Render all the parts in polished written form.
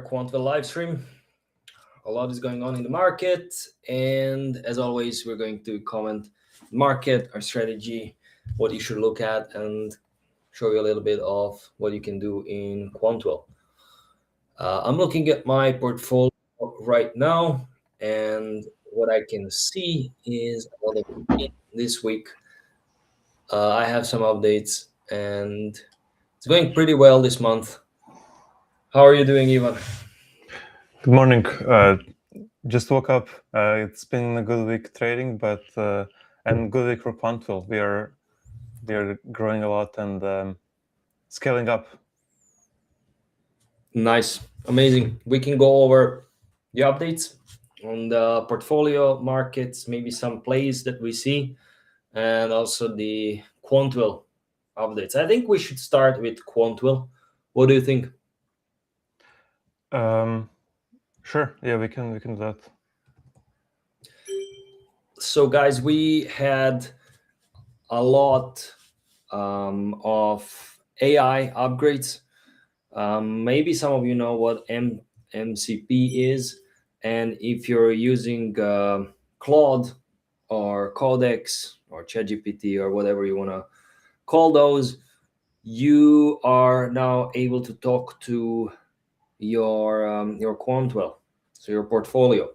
QuantWheel live stream. A lot is going on in the market, and as always, we're going to comment market, our strategy, what you should look at, and show you a little bit of what you can do in QuantWheel. I'm looking at my portfolio right now, and what I can see is this week. I have some updates, and it's going pretty well this month. How are you doing, Ivan? Good morning. Just woke up. It's been a good week trading, but and good week for QuantWheel. We are growing a lot and scaling up. Nice, amazing. We can go over the updates on the portfolio markets, maybe some plays that we see, and also the QuantWheel updates. I think we should start with QuantWheel. What do you think? Sure. Yeah, we can do that. So, guys, we had a lot of AI upgrades. Maybe some of you know what MCP is, and if you're using Claude or Codex or ChatGPT or whatever you want to call those, you are now able to talk to your QuantWheel, so your portfolio.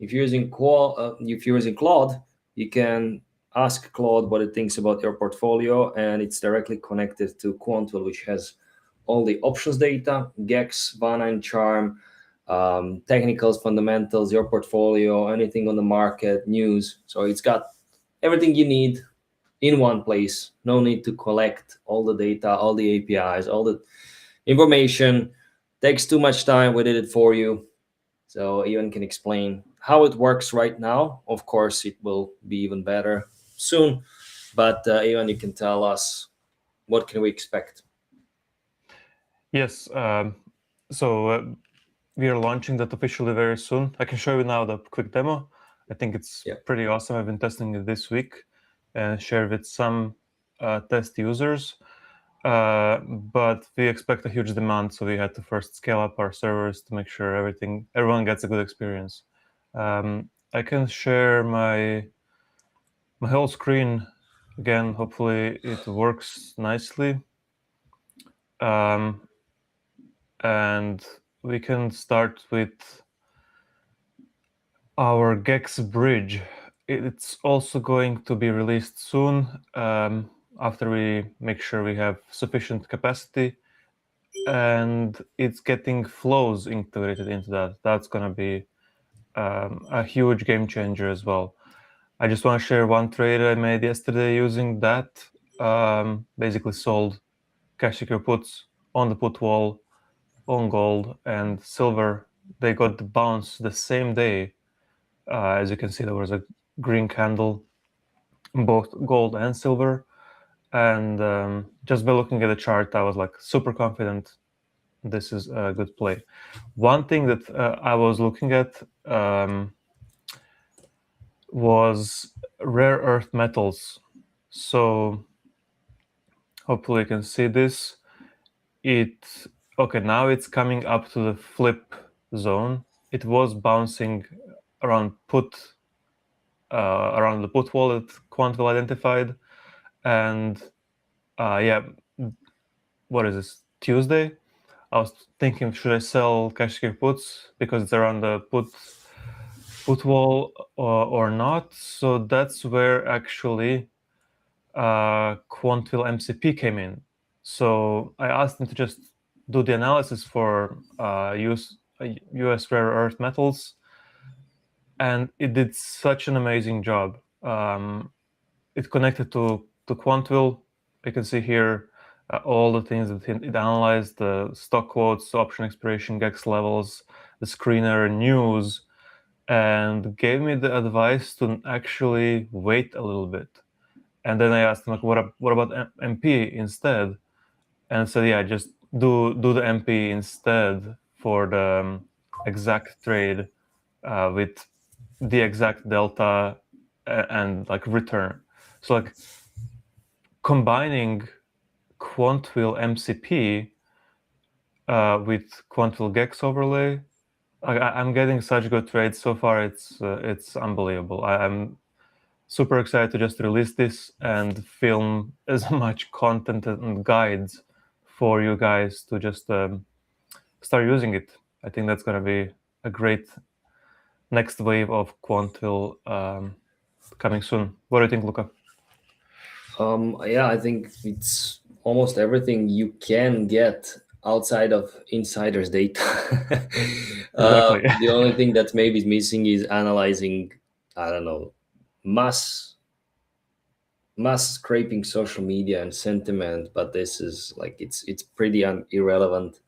If you're using Claude, you can ask Claude what it thinks about your portfolio, and it's directly connected to QuantWheel, which has all the options data, GEX, vanna, and charm, technicals, fundamentals, your portfolio, anything on the market, news. So it's got everything you need in one place. No need to collect all the data, all the APIs, all the information. Takes too much time. We did it for you. So Ivan can explain how it works right now. Of course, it will be even better soon. But Ivan, you can tell us what can we expect. Yes. So we are launching that officially very soon. I can show you now the quick demo. I think it's pretty awesome. I've been testing it this week and shared with some test users. But we expect a huge demand, so we had to first scale up our servers to make sure everyone gets a good experience. I can share my whole screen again. Hopefully it works nicely. And we can start with our GEX bridge. It's also going to be released soon after we make sure we have sufficient capacity, and it's getting flows integrated into that. That's going to be a huge game changer as well. I just want to share one trade I made yesterday using that. Basically sold cash secure puts on the put wall on gold and silver. They got the bounce the same day. As you can see, there was a green candle, both gold and silver. And just by looking at the chart, I was like super confident this is a good play. One thing that I was looking at was rare earth metals. So hopefully you can see this. Okay, now it's coming up to the flip zone. It was bouncing around around the put wall that QuantWheel identified, and what is this, Tuesday? I was thinking, should I sell cash secure puts because it's around the put wall or not? So that's where actually QuantWheel MCP came in. So I asked him to just do the analysis for US rare earth metals, and it did such an amazing job. It connected to QuantWheel. You can see here all the things that it analyzed: the stock quotes, option expiration, GEX levels, the screener, news, and gave me the advice to actually wait a little bit. And then I asked him, like, what about MP instead? And said, yeah, just do the MP instead for the exact trade with the exact delta and like return. So like combining QuantWheel MCP with QuantWheel GEX overlay. I'm getting such good trades so far. It's unbelievable. I'm super excited to just release this and film as much content and guides for you guys to just start using it. I think that's going to be a great next wave of QuantWheel coming soon. What do you think, Luca? Yeah, I think it's almost everything you can get outside of insiders data. Exactly. The only thing that maybe is missing is analyzing, I don't know, mass scraping social media and sentiment, but this is like it's pretty irrelevant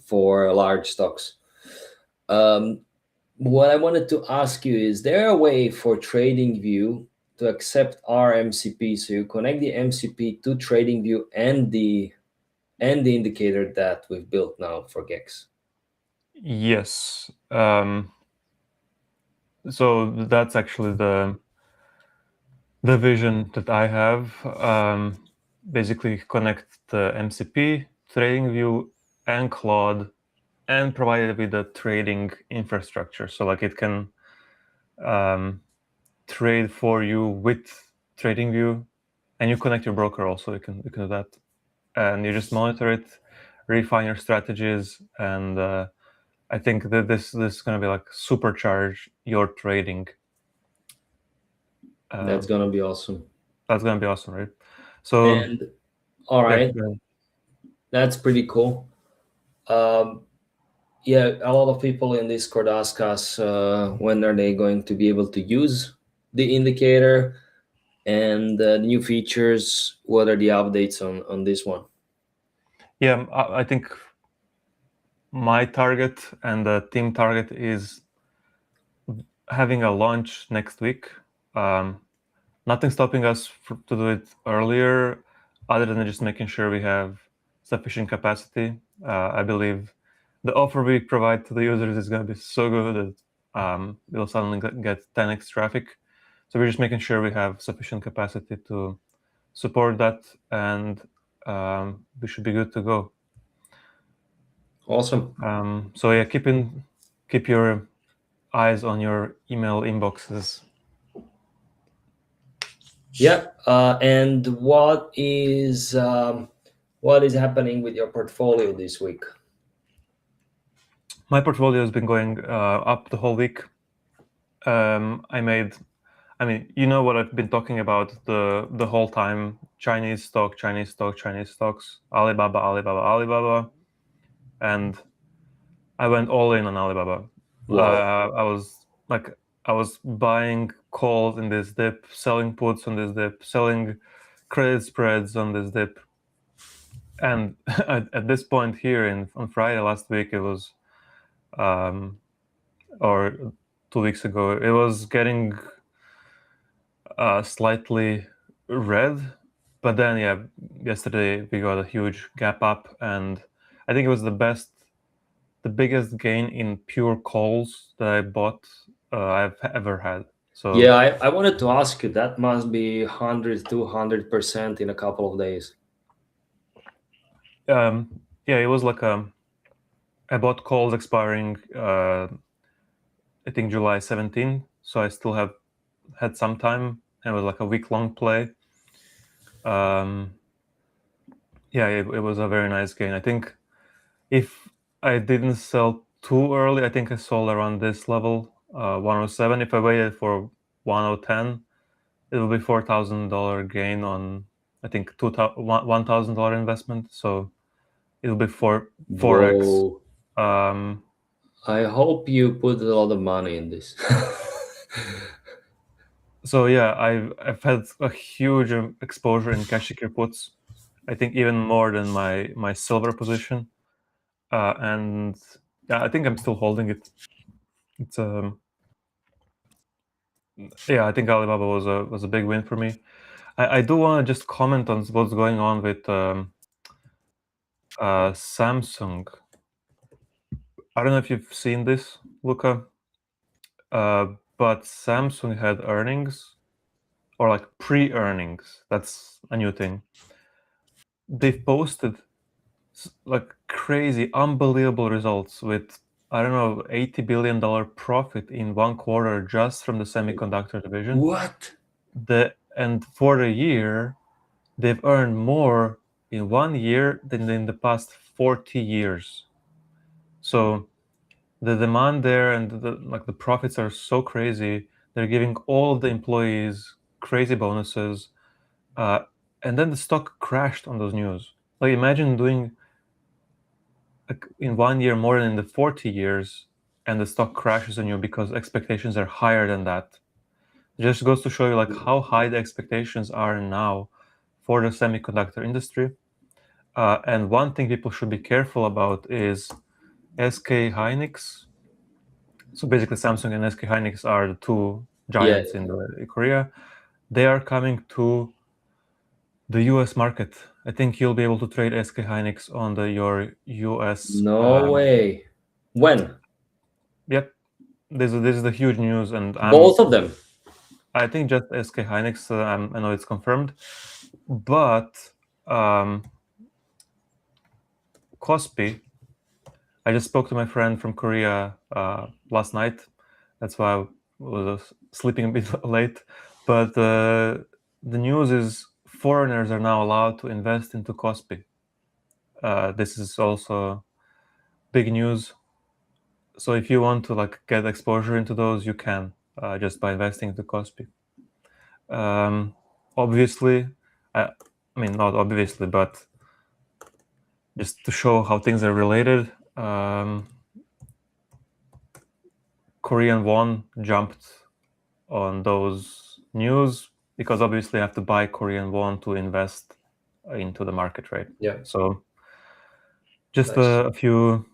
for large stocks. Um, what I wanted to ask you is there a way for TradingView to accept our MCP? So you connect the MCP to TradingView and the indicator that we've built now for GEX. Yes. So that's actually the vision that I have. Basically connect the MCP, TradingView, and Claude, and provide it with a trading infrastructure. So like it can trade for you with TradingView, and you connect your broker also. You can do that, and you just monitor it, refine your strategies, and I think that this is going to be like supercharge your trading. That's gonna be awesome. That's going to be awesome, right? So And all right, yeah, that's pretty cool. Yeah, a lot of people in Discord ask us when are they going to be able to use the indicator and the new features. What are the updates on this one? yeah, I think my target and the team target is having a launch next week. Nothing stopping us to do it earlier, other than just making sure we have sufficient capacity. I believe the offer we provide to the users is going to be so good that we'll suddenly get 10x traffic. So we're just making sure we have sufficient capacity to support that, and we should be good to go. Awesome. So yeah, keep your eyes on your email inboxes. Yeah. And what is happening with your portfolio this week? My portfolio has been going up the whole week. I mean, you know what I've been talking about the whole time: Chinese stocks, Alibaba, and I went all in on Alibaba. Wow. I was buying calls in this dip, selling puts on this dip, selling credit spreads on this dip, and at this point here on Friday last week, it was, or 2 weeks ago, it was getting slightly red, but then yeah, yesterday we got a huge gap up, and I think it was the biggest gain in pure calls that I bought I've ever had. So Yeah, I wanted to ask you, that must be 100-200% in a couple of days. yeah, it was like I bought calls expiring I think July 17, so I still have had some time. It was like a week-long play. Yeah, it was a very nice gain. I think if I didn't sell too early, I think I sold around this level, 107. If I waited for 1010, it will be $4,000 gain on, I think, $1,000 investment. So it will be 4x. Whoa. I hope you put a lot of money in this. So yeah, I've had a huge exposure in cash secure puts. I think even more than my silver position, and yeah, I think I'm still holding it. It's yeah, I think Alibaba was a big win for me. I do want to just comment on what's going on with Samsung. I don't know if you've seen this, Luca, but Samsung had earnings, or like pre-earnings. That's a new thing. They've posted like crazy, unbelievable results with, I don't know, $80 billion profit in one quarter just from the semiconductor division. What? And for the year, they've earned more in 1 year than in the past 40 years. So the demand there and the profits are so crazy. They're giving all of the employees crazy bonuses, and then the stock crashed on those news. Like imagine doing in 1 year more than in the 40 years, and the stock crashes on you because expectations are higher than that. It just goes to show you like how high the expectations are now for the semiconductor industry. And one thing people should be careful about is SK Hynix. So basically, Samsung and SK Hynix are the two giants in Korea. They are coming to the US market. I think you'll be able to trade SK Hynix on your US. No way. When? Yep, this is the huge news, and Both of them. I think just SK Hynix. I know it's confirmed, but Kospi. I just spoke to my friend from Korea last night. That's why I was sleeping a bit late. But the news is foreigners are now allowed to invest into Kospi. This is also big news. So if you want to like get exposure into those, you can just by investing into Kospi. Obviously, I mean not obviously, but just to show how things are related. Korean won jumped on those news because obviously you have to buy Korean won to invest into the market, right? Yeah. So just Nice. a few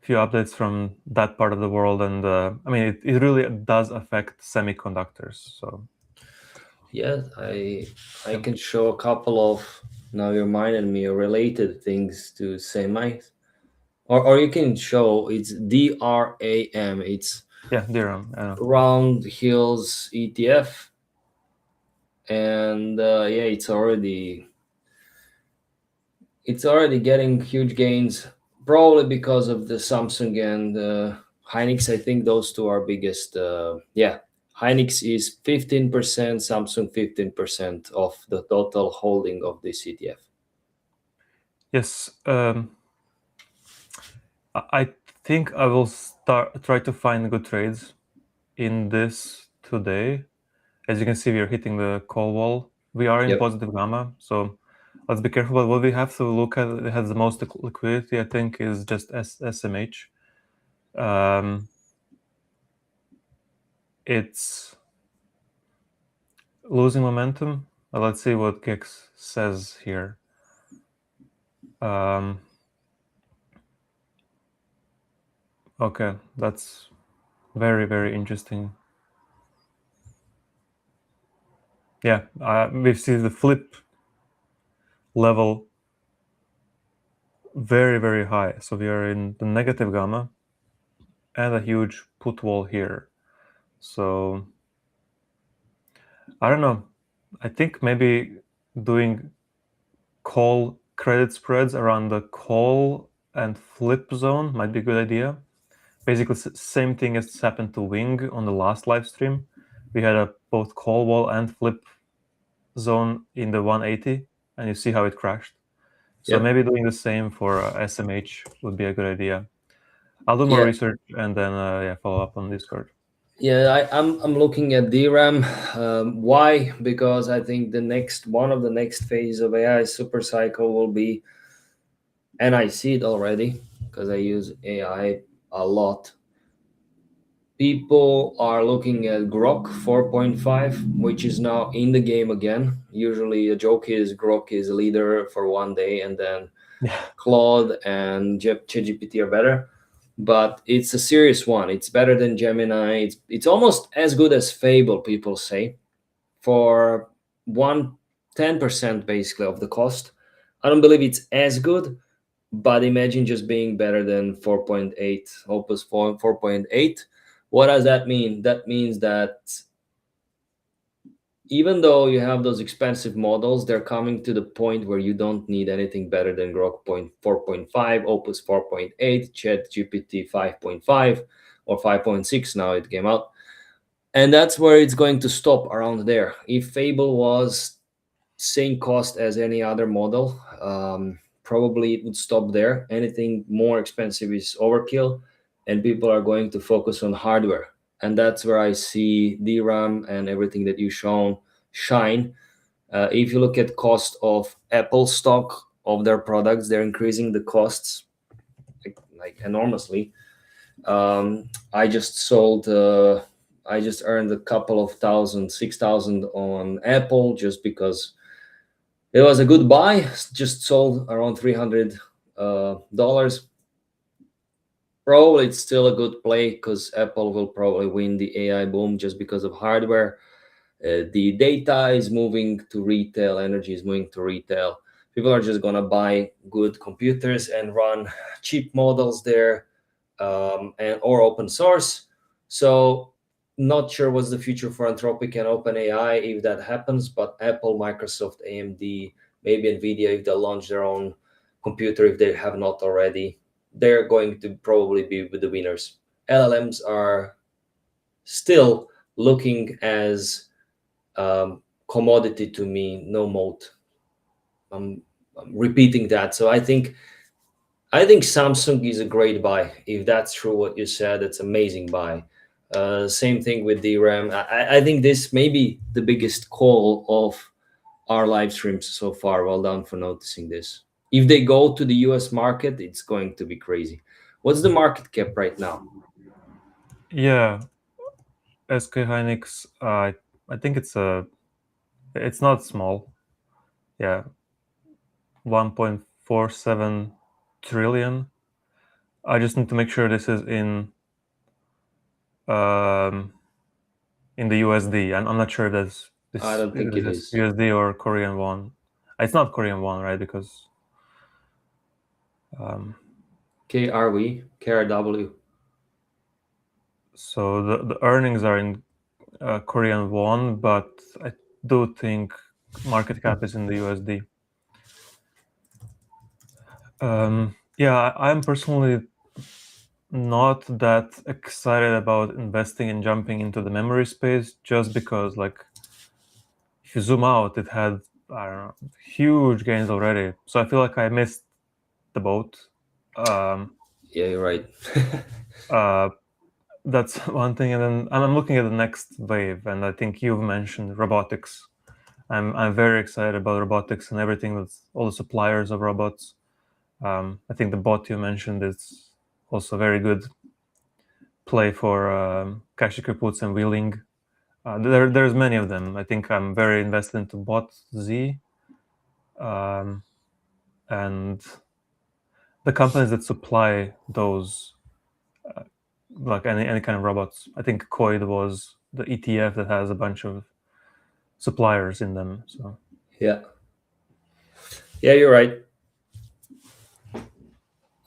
updates from that part of the world, and I mean it really does affect semiconductors. So Yeah, I can show a couple of, now you reminded me, related things to semi. Or you can show it's DRAM. It's yeah, DRAM. Round Hills ETF, and yeah, it's already getting huge gains, probably because of the Samsung and Hynix. I think those two are biggest. Yeah, Hynix is 15%, Samsung 15% of the total holding of this ETF. Yes, I think I will try to find good trades in this today. As you can see, we are hitting the call wall. We are in Yep. positive gamma, so let's be careful. But what we have to look at, it has the most liquidity, I think, is just SMH. It's losing momentum. Let's see what GEX says here. Okay, that's very, very interesting. Yeah, we see the flip level very, very high. So we are in the negative gamma and a huge put wall here. So I don't know. I think maybe doing call credit spreads around the call and flip zone might be a good idea. Basically, same thing as happened to Wing on the last live stream. We had a both call wall and flip zone in the 180, and you see how it crashed. So Yep. maybe doing the same for SMH would be a good idea. I'll do more Yeah. research and then follow up on Discord. Yeah, I'm looking at DRAM. Why? Because I think one of the next phase of AI super cycle will be, and I see it already because I use AI a lot. People are looking at Grok 4.5, which is now in the game again. Usually, a joke is Grok is leader for one day, and then Yeah. Claude and ChatGPT are better. But it's a serious one. It's better than Gemini. It's almost as good as Fable, people say, for 10% basically of the cost. I don't believe it's as good, but imagine just being better than 4.8, Opus 4.8. What does that mean? That means that even though you have those expensive models, they're coming to the point where you don't need anything better than Grok 4.5, Opus 4.8, ChatGPT 5.5 or 5.6 now it came out. And that's where it's going to stop, around there. If Fable was same cost as any other model, probably it would stop there. Anything more expensive is overkill, and people are going to focus on hardware. And that's where I see DRAM and everything that you shown shine. If you look at cost of Apple stock of their products, they're increasing the costs like enormously. I just sold. I just earned a couple of thousand, 6,000 on Apple just because it was a good buy. Just sold around $300. Probably it's still a good play because Apple will probably win the AI boom just because of hardware. The data is moving to retail, energy is moving to retail. People are just gonna buy good computers and run cheap models there, and or open source. So not sure what's the future for Anthropic and OpenAI if that happens, but Apple, Microsoft, AMD, maybe Nvidia, if they'll launch their own computer, if they have not already, they're going to probably be with the winners. LLMs are still looking as commodity to me, no moat. I'm repeating that. So I think Samsung is a great buy. If that's true what you said, it's amazing buy. Same thing with DRAM. I think this may be the biggest call of our live streams so far. Well done for noticing this. If they go to the US market, it's going to be crazy. What's the market cap right now? Yeah, SK Hynix. I think it's not small. Yeah, 1.47 trillion. I just need to make sure this is in the USD. I'm not sure if I don't think it this is is. USD or Korean won. It's not Korean won, right? Because KRW, KRW. so the earnings are in Korean won, but I do think market cap is in the USD. Yeah, I'm personally not that excited about investing and jumping into the memory space just because, like, if you zoom out, it had, I don't know, huge gains already. So I feel like I missed the boat. Yeah, you're right. That's one thing, and then I'm looking at the next wave, and I think you've mentioned robotics. I'm very excited about robotics and everything that's all the suppliers of robots. I think the bot you mentioned is also a very good play for cash puts and wheeling. There's many of them. I think I'm very invested into bot Z, and the companies that supply those, like any kind of robots. I think Koid was the ETF that has a bunch of suppliers in them. So Yeah. Yeah, you're right.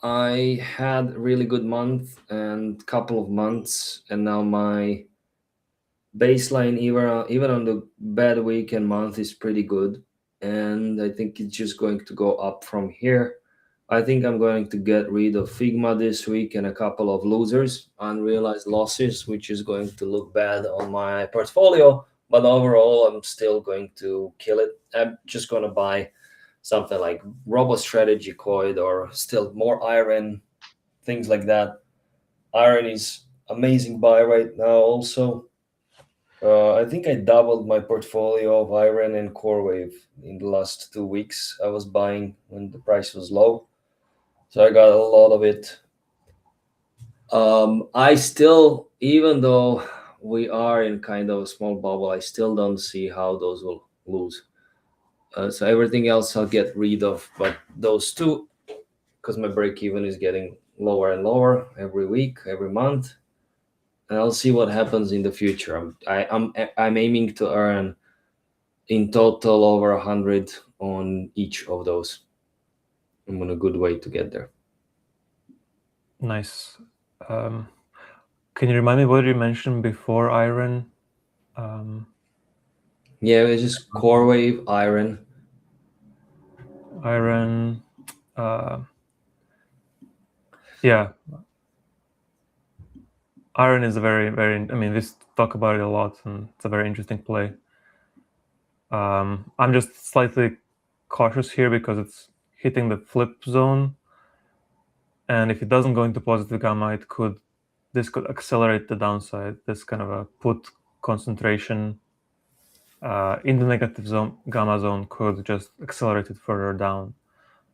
I had a really good month and couple of months, and now my baseline, even on the bad week and month, is pretty good. And I think it's just going to go up from here. I think I'm going to get rid of Figma this week and a couple of losers, unrealized losses, which is going to look bad on my portfolio. But overall, I'm still going to kill it. I'm just going to buy something like RoboStrategy Coin or still more IREN, things like that. IREN is amazing buy right now also. I think I doubled my portfolio of IREN and CoreWeave in the last 2 weeks. I was buying when the price was low, so I got a lot of it. I still, even though we are in kind of a small bubble, I still don't see how those will lose. So everything else I'll get rid of, but those two, because my break even is getting lower and lower every week, every month, and I'll see what happens in the future. I'm aiming to earn in total over 100 on each of those. I'm on a good way to get there. nice. Can you remind me what you mentioned before IREN? Yeah, it's just CoreWeave, IREN. IREN. Yeah, IREN is a very. I mean, we talk about it a lot, and it's a very interesting play. I'm just slightly cautious here because it's hitting the flip zone, and if it doesn't go into positive gamma, this could accelerate the downside. This kind of a put concentration in the negative zone, gamma zone, could just accelerate it further down.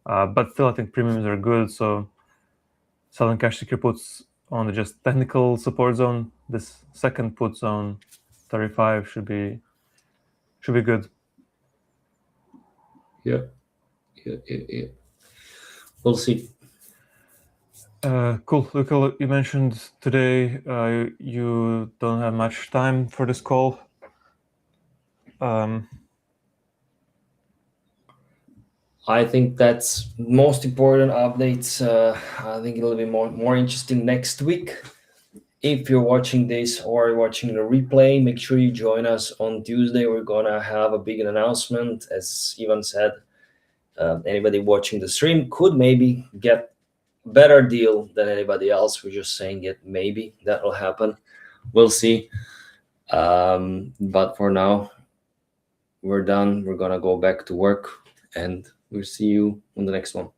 But still, I think premiums are good. So selling cash secure puts on the just technical support zone. This second put zone, 35, should be good. Yeah. We'll see. Cool. Luca, you mentioned today you don't have much time for this call. I think that's most important updates. I think it'll be more interesting next week. If you're watching this or watching the replay, make sure you join us on Tuesday. We're gonna have a big announcement, as Ivan said. Anybody watching the stream could maybe get a better deal than anybody else. We're just saying it. Maybe that will happen. We'll see. But for now, we're done. We're gonna go back to work, and we'll see you on the next one.